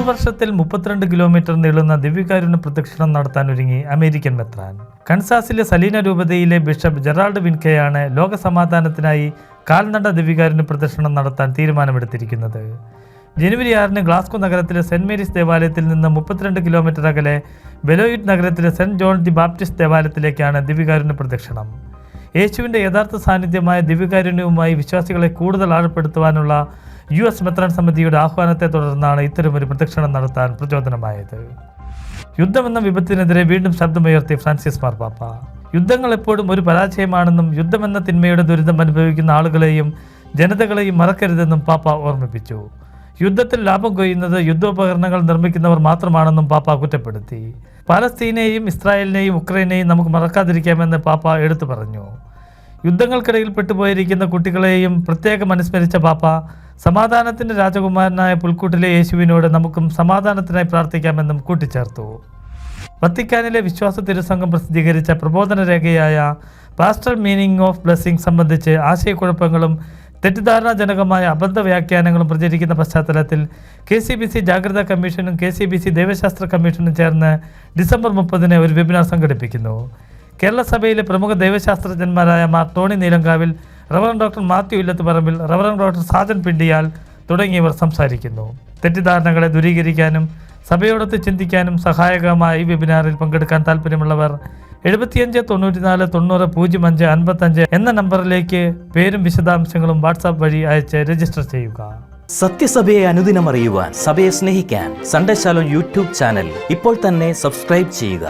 പുതുവർഷത്തിൽ 32 kilometre നീളുന്ന ദിവ്യകാരുണ്യ പ്രദക്ഷിണം നടത്താനൊരുങ്ങി അമേരിക്കൻ മെത്രാൻ. കൻസാസിലെ സലീന രൂപതയിലെ ബിഷപ്പ് ജെറാൾഡ് വിൻകെയാണ് ലോക സമാധാനത്തിനായി കാൽനട ദിവ്യകാരുണ്യ പ്രദക്ഷിണം നടത്താൻ തീരുമാനമെടുത്തിരിക്കുന്നത്. ജനുവരി 6-ന് ഗ്ലാസ്കോ നഗരത്തിലെ സെന്റ് മേരീസ് ദേവാലയത്തിൽ നിന്ന് 32 കിലോമീറ്റർ അകലെ ബെലോയിഡ് നഗരത്തിലെ സെന്റ് ജോൺ ദി ബാപ്റ്റിസ്റ്റ് ദേവാലയത്തിലേക്കാണ് ദിവ്യകാരുണ്യ പ്രദക്ഷിണം. യേശുവിൻ്റെ യഥാർത്ഥ സാന്നിധ്യമായ ദിവ്യകാരുണ്യവുമായി വിശ്വാസികളെ കൂടുതൽ ആഴപ്പെടുത്തുവാനുള്ള US മെത്രാൻ സമിതിയുടെ ആഹ്വാനത്തെ തുടർന്നാണ് ഇത്തരമൊരു പ്രദക്ഷിണം നടത്താൻ പ്രചോദനമായത്. യുദ്ധമെന്ന വിപത്തിനെതിരെ വീണ്ടും ശബ്ദമുയർത്തി ഫ്രാൻസിസ് മാർപ്പാപ്പ. യുദ്ധങ്ങൾ എപ്പോഴും ഒരു പരാജയമാണെന്നും യുദ്ധമെന്ന തിന്മയുടെ ദുരിതം അനുഭവിക്കുന്ന ആളുകളെയും ജനതകളെയും മറക്കരുതെന്നും പാപ്പ ഓർമ്മിപ്പിച്ചു. യുദ്ധത്തിൽ ലാഭം കൊയ്യുന്നത് യുദ്ധോപകരണങ്ങൾ നിർമ്മിക്കുന്നവർ മാത്രമാണെന്നും പാപ്പ കുറ്റപ്പെടുത്തി. പാലസ്തീനെയും ഇസ്രായേലിനെയും ഉക്രൈനെയും നമുക്ക് മറക്കാതിരിക്കാമെന്ന് പാപ്പ എടുത്തു പറഞ്ഞു. യുദ്ധങ്ങൾക്കിടയിൽ പെട്ടുപോയിരിക്കുന്ന കുട്ടികളെയും പ്രത്യേകം അനുസ്മരിച്ച പാപ്പ സമാധാനത്തിൻ്റെ രാജകുമാരനായ പുൽക്കൂട്ടിലെ യേശുവിനോട് നമുക്കും സമാധാനത്തിനായി പ്രാർത്ഥിക്കാമെന്നും കൂട്ടിച്ചേർത്തു. വത്തിക്കാനിലെ വിശ്വാസ തിരുസംഘം പ്രസിദ്ധീകരിച്ച പ്രബോധന രേഖയായ പാസ്റ്റൽ മീനിങ് ഓഫ് ബ്ലെസ്സിംഗ് സംബന്ധിച്ച് ആശയക്കുഴപ്പങ്ങളും തെറ്റിദ്ധാരണാജനകമായ അബദ്ധ വ്യാഖ്യാനങ്ങളും പ്രചരിക്കുന്ന പശ്ചാത്തലത്തിൽ KCBC ജാഗ്രതാ കമ്മീഷനും KCBC ദൈവശാസ്ത്ര കമ്മീഷനും ചേർന്ന് ഡിസംബർ 30-ന് ഒരു വെബിനാർ സംഘടിപ്പിക്കുന്നു. കേരള സഭയിലെ പ്രമുഖ ദൈവശാസ്ത്രജ്ഞന്മാരായ Mar Tony Neelankavil, reverend doctor Mathew Illathuparambil, reverend doctor Sajan Pindiyal തുടങ്ങിയവർ സംസാരിക്കുന്നു. തെറ്റിദ്ധാരണകളെ ദൂരീകരിക്കാനും സഭയോടൊത്ത് ചിന്തിക്കാനും സഹായകമായ ഈ വെബിനാറിൽ പങ്കെടുക്കാൻ താല്പര്യമുള്ളവർ 7590900555 എന്ന നമ്പറിലേക്ക് പേരും വിശദാംശങ്ങളും വാട്സാപ്പ് വഴി അയച്ച് രജിസ്റ്റർ ചെയ്യുക. സത്യസഭയെ അനുദിനം അറിയുവാൻ, സഭയെ സ്നേഹിക്കാൻ സൺഡേ ശാലോം യൂട്യൂബ് ചാനൽ ഇപ്പോൾ തന്നെ സബ്സ്ക്രൈബ് ചെയ്യുക.